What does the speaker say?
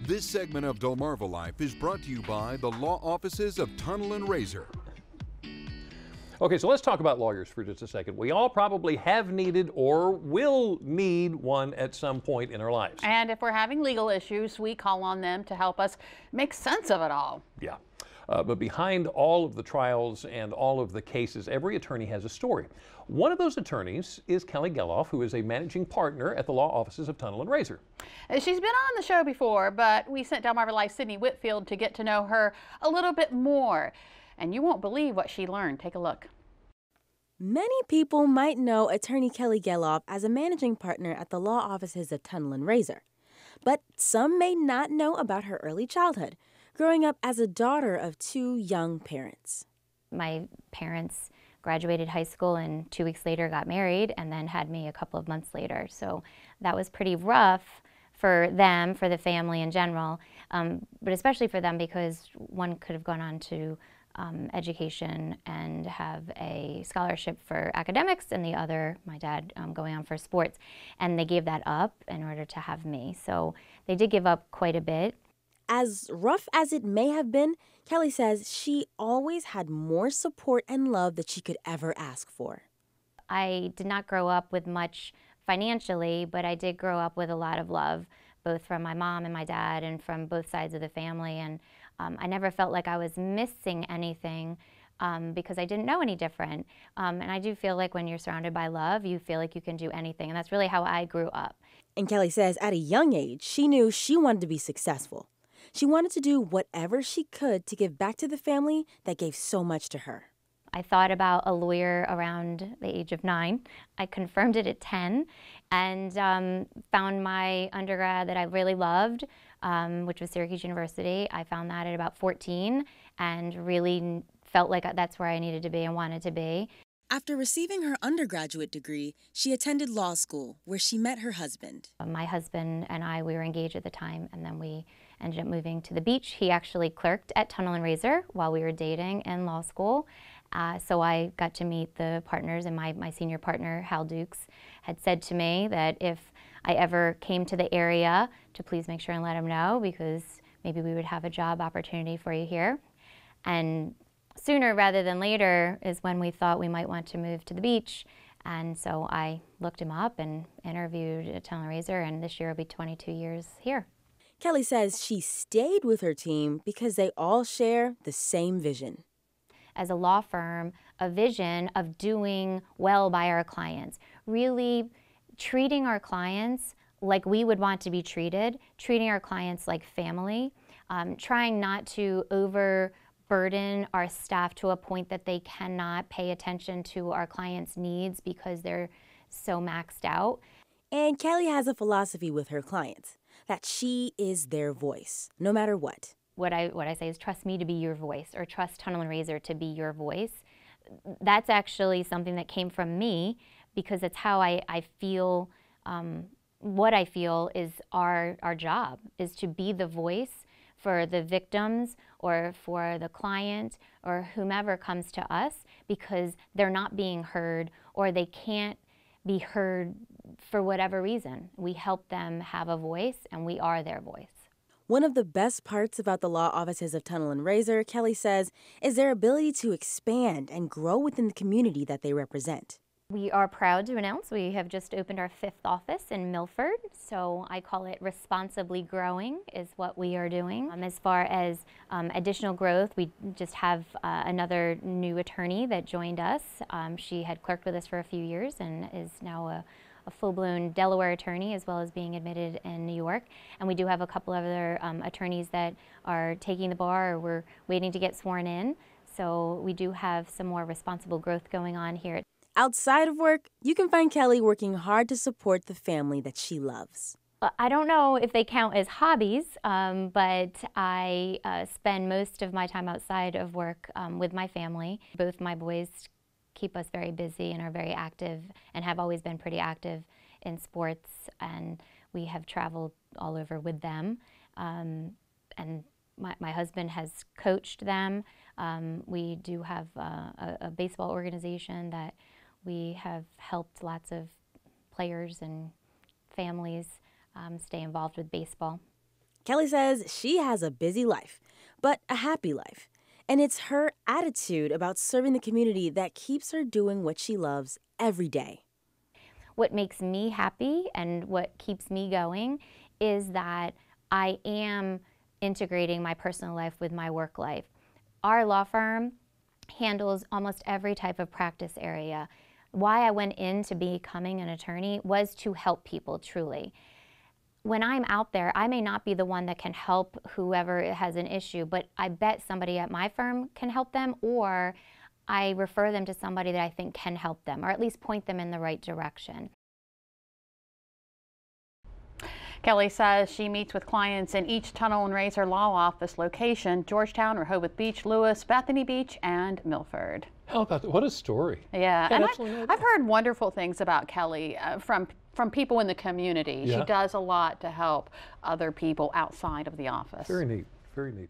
This segment of Delmarva Life is brought to you by the law offices of Tunnell and Raysor. Okay, so let's talk about lawyers for just a second. We all probably have needed or will need one at some point in our lives. And if we're having legal issues, we call on them to help us make sense of it all. Yeah. But behind all of the trials and all of the cases, every attorney has a story. One of those attorneys is Kelly Gelof, who is a managing partner at the law offices of Tunnell and Raysor. She's been on the show before, but we sent Delmarva Life's Sydney Whitfield to get to know her a little bit more. And you won't believe what she learned. Take a look. Many people might know attorney Kelly Gelof as a managing partner at the law offices of Tunnell and Raysor. But some may not know about her early childhood, growing up as a daughter of two young parents. My parents graduated high school and 2 weeks later got married and then had me a couple of months later. So that was pretty rough for them, for the family in general, but especially for them because one could have gone on to education and have a scholarship for academics, and the other, my dad, going on for sports. And they gave that up in order to have me. So they did give up quite a bit. As rough as it may have been, Kelly says she always had more support and love that she could ever ask for. I did not grow up with much financially, but I did grow up with a lot of love, both from my mom and my dad and from both sides of the family. And I never felt like I was missing anything because I didn't know any different. And I do feel like when you're surrounded by love, you feel like you can do anything. And that's really how I grew up. And Kelly says at a young age, she knew she wanted to be successful. She wanted to do whatever she could to give back to the family that gave so much to her. I thought about a lawyer around the age of 9. I confirmed it at 10 and found my undergrad that I really loved, which was Syracuse University. I found that at about 14 and really felt like that's where I needed to be and wanted to be. After receiving her undergraduate degree, she attended law school where she met her husband. My husband and I, we were engaged at the time, and then we ended up moving to the beach. He actually clerked at Tunnell and Raysor while we were dating in law school. So I got to meet the partners, and my senior partner, Hal Dukes, had said to me that if I ever came to the area to please make sure and let him know, because maybe we would have a job opportunity for you here. And sooner rather than later is when we thought we might want to move to the beach. And so I looked him up and interviewed at Tunnell and Raysor, and this year will be 22 years here. Kelly says she stayed with her team because they all share the same vision. As a law firm, a vision of doing well by our clients, really treating our clients like we would want to be treated, treating our clients like family, trying not to overburden our staff to a point that they cannot pay attention to our clients' needs because they're so maxed out. And Kelly has a philosophy with her clients, that she is their voice, no matter what. What I say is trust me to be your voice, or trust Tunnell and Raysor to be your voice. That's actually something that came from me because it's how I feel, what I feel is our job, is to be the voice for the victims or for the client or whomever comes to us because they're not being heard or they can't be heard for whatever reason. We help them have a voice, and we are their voice. One of the best parts about the law offices of Tunnell and Raysor, Kelly says, is their ability to expand and grow within the community that they represent. We are proud to announce we have just opened our 5th office in Milford, so I call it responsibly growing is what we are doing. As far as additional growth, we just have another new attorney that joined us. She had clerked with us for a few years and is now a full-blown Delaware attorney, as well as being admitted in New York. And we do have a couple other attorneys that are taking the bar or we're waiting to get sworn in. So we do have some more responsible growth going on here. Outside of work, you can find Kelly working hard to support the family that she loves. I don't know if they count as hobbies, but I spend most of my time outside of work with my family. Both my boys keep us very busy and are very active and have always been pretty active in sports, and we have traveled all over with them. And my husband has coached them. We do have a baseball organization that we have helped lots of players and families stay involved with baseball. Kelly says she has a busy life, but a happy life. And it's her attitude about serving the community that keeps her doing what she loves every day. What makes me happy and what keeps me going is that I am integrating my personal life with my work life. Our law firm handles almost every type of practice area. Why I went into becoming an attorney was to help people, truly. When I'm out there, I may not be the one that can help whoever has an issue, but I bet somebody at my firm can help them, or I refer them to somebody that I think can help them, or at least point them in the right direction. Kelly says she meets with clients in each Tunnell and Raysor law office location: Georgetown, Rehoboth Beach, Lewis, Bethany Beach, and Milford. How about that? What a story. Yeah, Yeah, and I've heard wonderful things about Kelly from people in the community. Yeah. She does a lot to help other people outside of the office. Very neat, very neat.